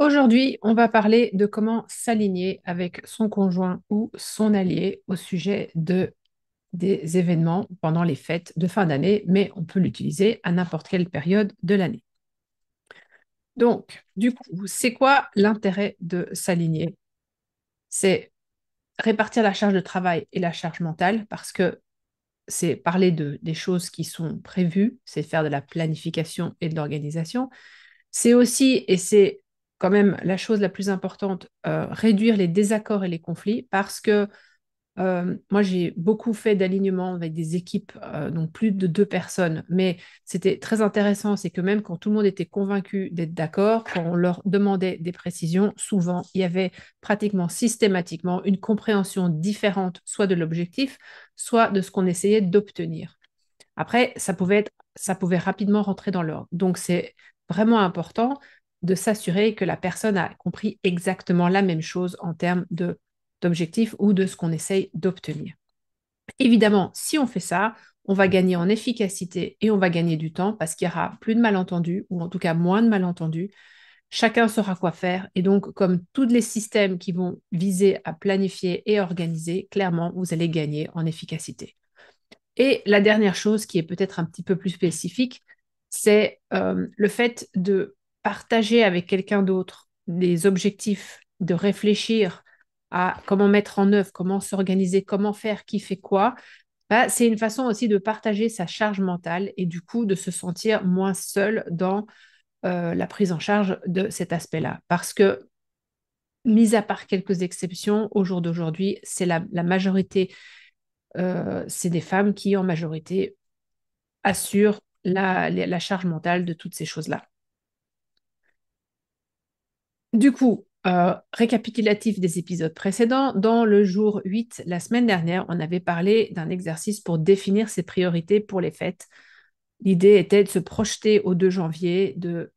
Aujourd'hui, on va parler de comment s'aligner avec son conjoint ou son allié au sujet des événements pendant les fêtes de fin d'année, mais on peut l'utiliser à n'importe quelle période de l'année. Donc, du coup, c'est quoi l'intérêt de s'aligner? C'est répartir la charge de travail et la charge mentale parce que c'est parler des choses qui sont prévues, c'est faire de la planification et de l'organisation. C'est aussi, et c'est quand même la chose la plus importante, réduire les désaccords et les conflits parce que moi, j'ai beaucoup fait d'alignement avec des équipes, donc plus de deux personnes, mais c'était très intéressant, c'est que même quand tout le monde était convaincu d'être d'accord, quand on leur demandait des précisions, souvent, il y avait pratiquement systématiquement une compréhension différente, soit de l'objectif, soit de ce qu'on essayait d'obtenir. Après, ça pouvait rapidement rentrer dans l'ordre. Donc, c'est vraiment important de s'assurer que la personne a compris exactement la même chose en termes d'objectifs ou de ce qu'on essaye d'obtenir. Évidemment, si on fait ça, on va gagner en efficacité et on va gagner du temps parce qu'il y aura plus de malentendus ou en tout cas moins de malentendus. Chacun saura quoi faire et donc, comme tous les systèmes qui vont viser à planifier et organiser, clairement, vous allez gagner en efficacité. Et la dernière chose qui est peut-être un petit peu plus spécifique, c'est le fait de partager avec quelqu'un d'autre des objectifs, de réfléchir à comment mettre en œuvre, comment s'organiser, comment faire, qui fait quoi. Bah, c'est une façon aussi de partager sa charge mentale et du coup de se sentir moins seul dans la prise en charge de cet aspect-là. Parce que, mis à part quelques exceptions, au jour d'aujourd'hui, c'est la majorité, c'est des femmes qui, en majorité, assure la charge mentale de toutes ces choses-là. Du coup, récapitulatif des épisodes précédents, dans le jour 8, la semaine dernière, on avait parlé d'un exercice pour définir ses priorités pour les fêtes. L'idée était de se projeter au 2 janvier, de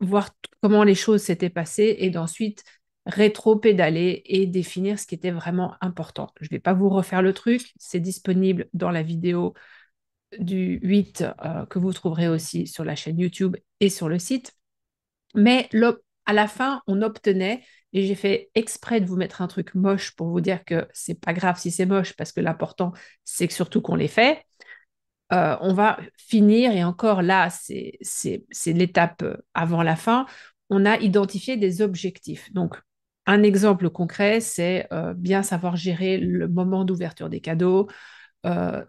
voir comment les choses s'étaient passées et d'ensuite rétro-pédaler et définir ce qui était vraiment important. Je ne vais pas vous refaire le truc, c'est disponible dans la vidéo du 8 que vous trouverez aussi sur la chaîne YouTube et sur le site. Mais à la fin, on obtenait, et j'ai fait exprès de vous mettre un truc moche pour vous dire que c'est pas grave si c'est moche, parce que l'important, c'est que surtout qu'on les fait. On va finir, et encore là, c'est l'étape avant la fin, on a identifié des objectifs. Donc, un exemple concret, c'est bien savoir gérer le moment d'ouverture des cadeaux, euh,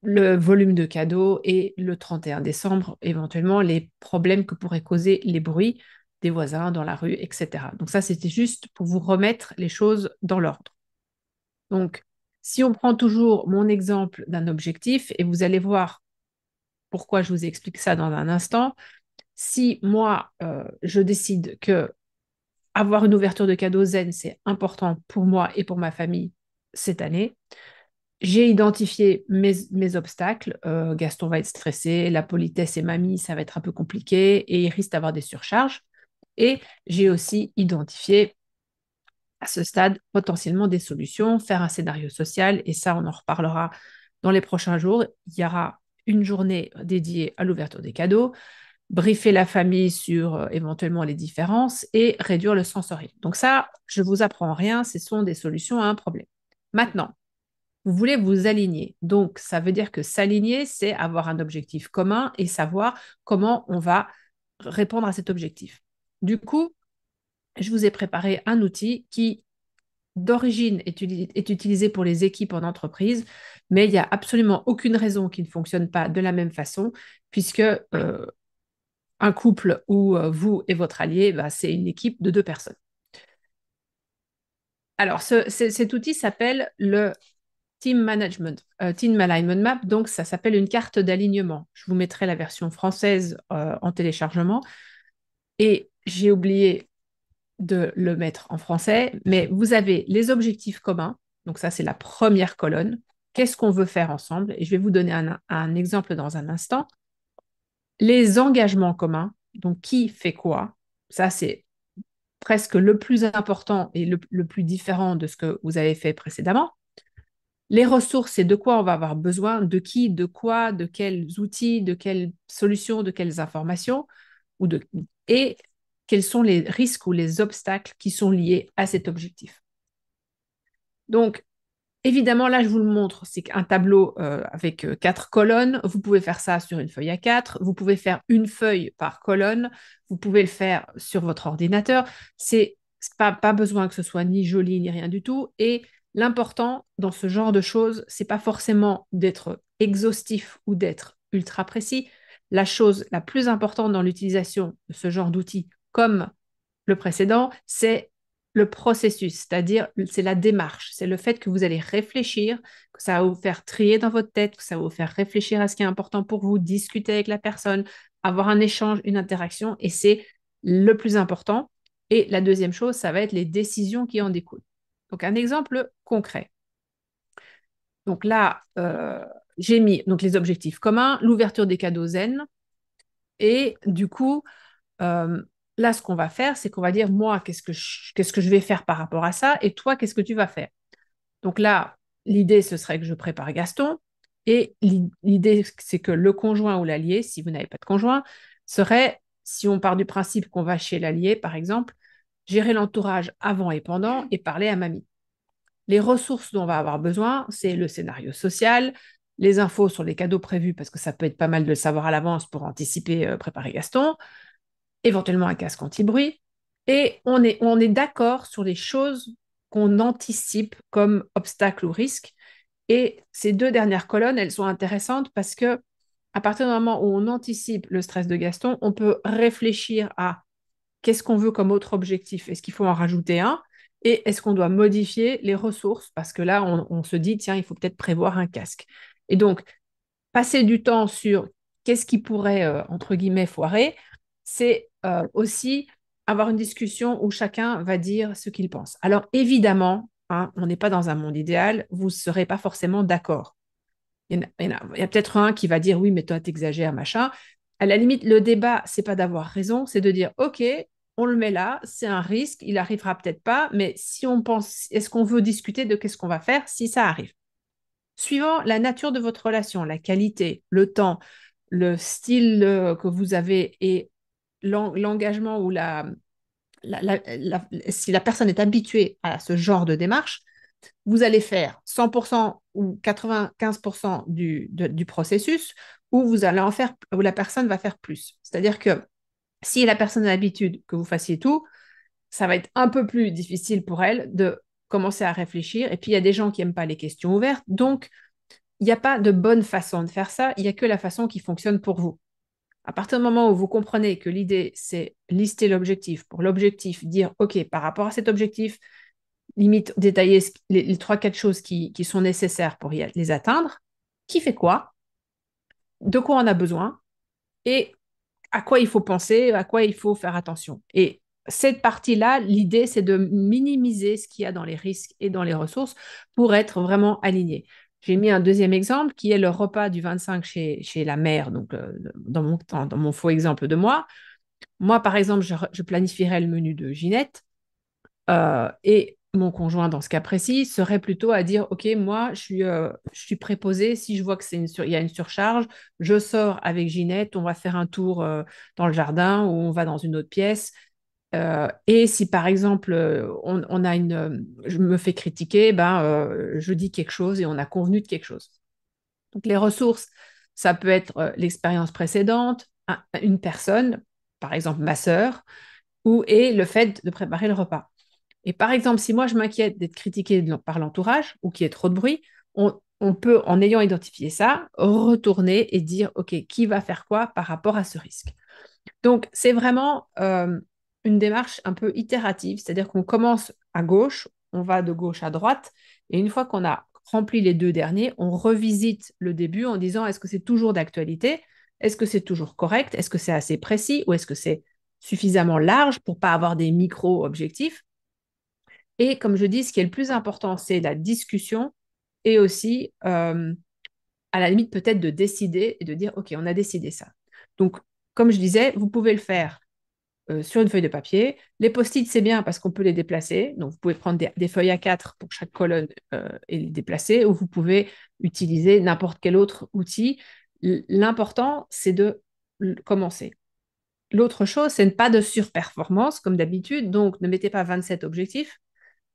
le volume de cadeaux et le 31 décembre, éventuellement, les problèmes que pourraient causer les bruits des voisins dans la rue, etc. Donc ça, c'était juste pour vous remettre les choses dans l'ordre. Donc, si on prend toujours mon exemple d'un objectif, et vous allez voir pourquoi je vous explique ça dans un instant, si moi, je décide que avoir une ouverture de cadeaux zen, c'est important pour moi et pour ma famille cette année, j'ai identifié mes obstacles. Gaston va être stressé, la politesse et mamie, ça va être un peu compliqué et il risque d'avoir des surcharges. Et j'ai aussi identifié à ce stade potentiellement des solutions, faire un scénario social et ça, on en reparlera dans les prochains jours. Il y aura une journée dédiée à l'ouverture des cadeaux, briefer la famille sur éventuellement les différences et réduire le sensoriel. Donc ça, je ne vous apprends rien, ce sont des solutions à un problème. Maintenant, vous voulez vous aligner. Donc, ça veut dire que s'aligner, c'est avoir un objectif commun et savoir comment on va répondre à cet objectif. Du coup, je vous ai préparé un outil qui, d'origine, est utilisé pour les équipes en entreprise, mais il n'y a absolument aucune raison qu'il ne fonctionne pas de la même façon, puisque un couple ou vous et votre allié, bah, c'est une équipe de deux personnes. Alors, cet outil s'appelle le Team Alignment Map, donc ça s'appelle une carte d'alignement. Je vous mettrai la version française en téléchargement. Et j'ai oublié de le mettre en français, mais vous avez les objectifs communs. Donc ça, c'est la première colonne. Qu'est-ce qu'on veut faire ensemble? Et je vais vous donner un exemple dans un instant. Les engagements communs, donc qui fait quoi? Ça, c'est presque le plus important et le plus différent de ce que vous avez fait précédemment. Les ressources, c'est de quoi on va avoir besoin, de qui, de quoi, de quels outils, de quelles solutions, de quelles informations. Et quels sont les risques ou les obstacles qui sont liés à cet objectif. Donc, évidemment, là, je vous le montre, c'est un tableau avec 4 colonnes. Vous pouvez faire ça sur une feuille A4. Vous pouvez faire une feuille par colonne. Vous pouvez le faire sur votre ordinateur. C'est pas besoin que ce soit ni joli ni rien du tout. Et l'important dans ce genre de choses, c'est pas forcément d'être exhaustif ou d'être ultra précis. La chose la plus importante dans l'utilisation de ce genre d'outils, comme le précédent, c'est le processus, c'est-à-dire c'est la démarche, c'est le fait que vous allez réfléchir, que ça va vous faire trier dans votre tête, que ça va vous faire réfléchir à ce qui est important pour vous, discuter avec la personne, avoir un échange, une interaction, et c'est le plus important. Et la deuxième chose, ça va être les décisions qui en découlent. Donc un exemple concret. Donc là, j'ai mis donc, les objectifs communs, l'ouverture des cadeaux zen, et du coup, euh, là, ce qu'on va faire, c'est qu'on va dire, moi, qu'est-ce que je vais faire par rapport à ça, et toi, qu'est-ce que tu vas faire? Donc là, l'idée, ce serait que je prépare Gaston, et l'idée, c'est que le conjoint ou l'allié, si vous n'avez pas de conjoint, serait, si on part du principe qu'on va chez l'allié, par exemple, gérer l'entourage avant et pendant, et parler à mamie. Les ressources dont on va avoir besoin, c'est le scénario social, les infos sur les cadeaux prévus, parce que ça peut être pas mal de le savoir à l'avance pour anticiper, préparer Gaston, éventuellement un casque anti-bruit. Et on est d'accord sur les choses qu'on anticipe comme obstacles ou risques. Et ces 2 dernières colonnes, elles sont intéressantes parce que à partir du moment où on anticipe le stress de Gaston, on peut réfléchir à qu'est-ce qu'on veut comme autre objectif. Est-ce qu'il faut en rajouter un? Et est-ce qu'on doit modifier les ressources? Parce que là, on se dit, tiens, il faut peut-être prévoir un casque. Et donc, passer du temps sur qu'est-ce qui pourrait, entre guillemets, foirer, c'est aussi avoir une discussion où chacun va dire ce qu'il pense. Alors évidemment, hein, on n'est pas dans un monde idéal, vous ne serez pas forcément d'accord. Il y a peut-être un qui va dire oui, mais toi, t'exagères, machin. À la limite, le débat, c'est pas d'avoir raison, c'est de dire ok, on le met là, c'est un risque, il arrivera peut-être pas, mais si on pense, est-ce qu'on veut discuter de qu'est-ce qu'on va faire si ça arrive? Suivant la nature de votre relation, la qualité, le temps, le style que vous avez et l'engagement ou si la personne est habituée à ce genre de démarche, vous allez faire 100% ou 95% du processus ou vous allez en faire, où la personne va faire plus. C'est-à-dire que si la personne a l'habitude que vous fassiez tout, ça va être un peu plus difficile pour elle de commencer à réfléchir. Et puis, il y a des gens qui n'aiment pas les questions ouvertes. Donc, il n'y a pas de bonne façon de faire ça, il n'y a que la façon qui fonctionne pour vous. À partir du moment où vous comprenez que l'idée, c'est lister l'objectif, pour l'objectif, dire, OK, par rapport à cet objectif, limite détailler les 3-4 choses qui sont nécessaires pour les atteindre, qui fait quoi, de quoi on a besoin et à quoi il faut penser, à quoi il faut faire attention. Et cette partie-là, l'idée, c'est de minimiser ce qu'il y a dans les risques et dans les ressources pour être vraiment aligné. J'ai mis un deuxième exemple qui est le repas du 25 chez la mère, donc dans mon faux exemple de moi. Moi, par exemple, je planifierais le menu de Ginette et mon conjoint, dans ce cas précis, serait plutôt à dire, OK, moi, je suis préposé. Si je vois il y a une surcharge, je sors avec Ginette, on va faire un tour dans le jardin ou on va dans une autre pièce. Et si, par exemple, on a je me fais critiquer, ben, je dis quelque chose et on a convenu de quelque chose. Donc, les ressources, ça peut être l'expérience précédente, une personne, par exemple ma sœur, et le fait de préparer le repas. Et par exemple, si moi je m'inquiète d'être critiquée par l'entourage ou qu'il y ait trop de bruit, on peut, en ayant identifié ça, retourner et dire, OK, qui va faire quoi par rapport à ce risque? Donc, c'est vraiment une démarche un peu itérative, c'est-à-dire qu'on commence à gauche, on va de gauche à droite, et une fois qu'on a rempli les 2 derniers, on revisite le début en disant, est-ce que c'est toujours d'actualité? Est-ce que c'est toujours correct? Est-ce que c'est assez précis? Ou est-ce que c'est suffisamment large pour pas avoir des micro-objectifs? Et comme je dis, ce qui est le plus important, c'est la discussion et aussi, à la limite, peut-être de décider et de dire, OK, on a décidé ça. Donc, comme je disais, vous pouvez le faire sur une feuille de papier. Les post-it, c'est bien parce qu'on peut les déplacer. Donc, vous pouvez prendre des feuilles A4 pour chaque colonne et les déplacer, ou vous pouvez utiliser n'importe quel autre outil. L'important, c'est de commencer. l'autre chose, c'est pas de surperformance comme d'habitude. Donc, ne mettez pas 27 objectifs.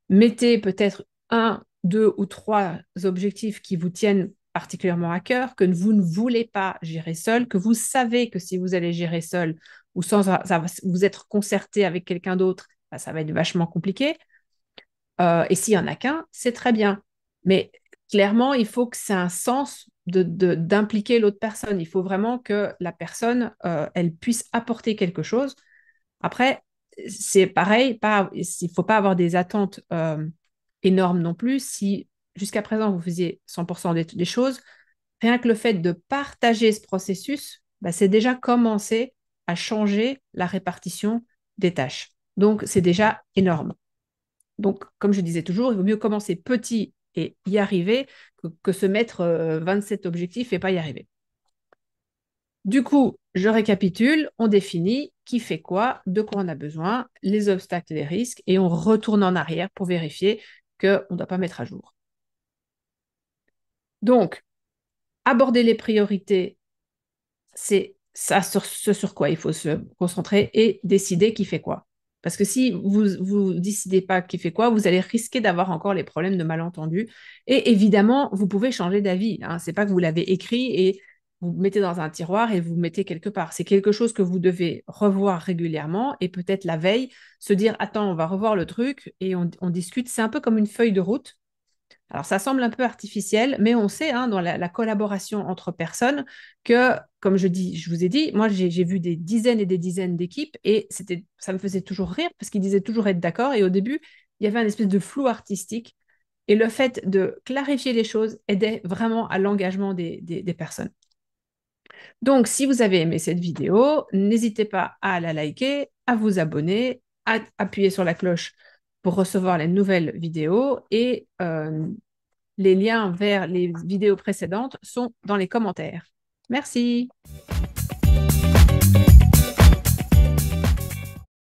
Mettez peut-être un, deux ou trois objectifs qui vous tiennent particulièrement à cœur, que vous ne voulez pas gérer seul, que vous savez que si vous allez gérer seul ou sans vous être concerté avec quelqu'un d'autre, bah, ça va être vachement compliqué. Et s'il n'y en a qu'un, c'est très bien. Mais clairement, il faut que ça ait un sens d'impliquer l'autre personne. Il faut vraiment que la personne, elle puisse apporter quelque chose. Après, c'est pareil, il ne faut pas avoir des attentes énormes non plus. Si jusqu'à présent, vous faisiez 100% des choses, rien que le fait de partager ce processus, bah, c'est déjà commencer à changer la répartition des tâches. Donc, c'est déjà énorme. Donc, comme je disais toujours, il vaut mieux commencer petit et y arriver que se mettre 27 objectifs et pas y arriver. Du coup, je récapitule, on définit qui fait quoi, de quoi on a besoin, les obstacles et les risques, et on retourne en arrière pour vérifier qu'on ne doit pas mettre à jour. Donc, aborder les priorités, c'est ça ce sur quoi il faut se concentrer et décider qui fait quoi. Parce que si vous ne décidez pas qui fait quoi, vous allez risquer d'avoir encore les problèmes de malentendus. Et évidemment, vous pouvez changer d'avis. Hein. Ce n'est pas que vous l'avez écrit et vous le mettez dans un tiroir et vous le mettez quelque part. C'est quelque chose que vous devez revoir régulièrement et peut-être la veille se dire, attends, on va revoir le truc et on discute. C'est un peu comme une feuille de route. Alors, ça semble un peu artificiel, mais on sait hein, dans la collaboration entre personnes que, comme je vous ai dit, moi, j'ai vu des dizaines et des dizaines d'équipes et ça me faisait toujours rire parce qu'ils disaient toujours être d'accord. Et au début, il y avait un espèce de flou artistique. Et le fait de clarifier les choses aidait vraiment à l'engagement des personnes. Donc, si vous avez aimé cette vidéo, n'hésitez pas à la liker, à vous abonner, à appuyer sur la cloche pour recevoir les nouvelles vidéos et les liens vers les vidéos précédentes sont dans les commentaires. Merci.